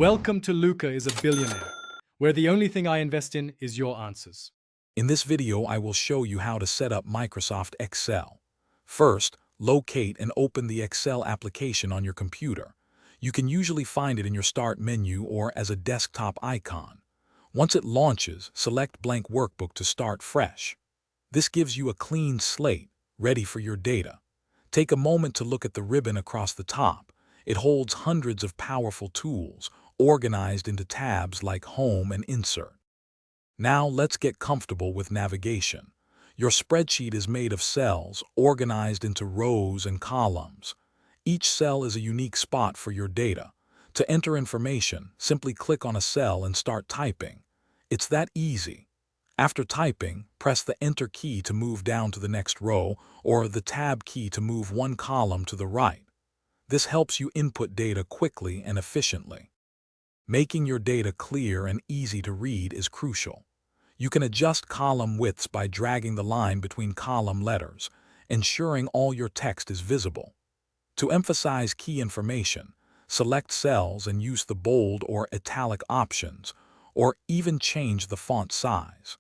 Welcome to Luca is a Billionaire, where the only thing I invest in is your answers. In this video, I will show you how to set up Microsoft Excel. First, locate and open the Excel application on your computer. You can usually find it in your Start menu or as a desktop icon. Once it launches, select Blank Workbook to start fresh. This gives you a clean slate, ready for your data. Take a moment to look at the ribbon across the top. It holds hundreds of powerful tools, organized into tabs like Home and Insert. Now let's get comfortable with navigation. Your spreadsheet is made of cells organized into rows and columns. Each cell is a unique spot for your data. To enter information, simply click on a cell and start typing. It's that easy. After typing, press the Enter key to move down to the next row or the Tab key to move one column to the right. This helps you input data quickly and efficiently. Making your data clear and easy to read is crucial. You can adjust column widths by dragging the line between column letters, ensuring all your text is visible. To emphasize key information, select cells and use the bold or italic options, or even change the font size.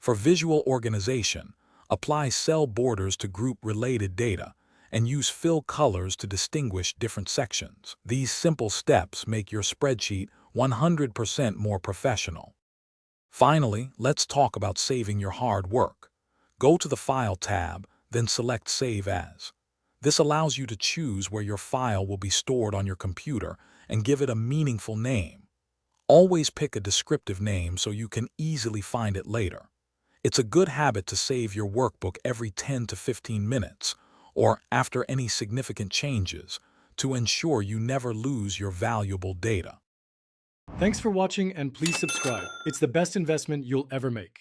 For visual organization, apply cell borders to group related data and use fill colors to distinguish different sections. These simple steps make your spreadsheet 100% more professional. Finally, let's talk about saving your hard work. Go to the File tab, then select Save As. This allows you to choose where your file will be stored on your computer and give it a meaningful name. Always pick a descriptive name so you can easily find it later. It's a good habit to save your workbook every 10 to 15 minutes, or after any significant changes, to ensure you never lose your valuable data. Thanks for watching and please subscribe. It's the best investment you'll ever make.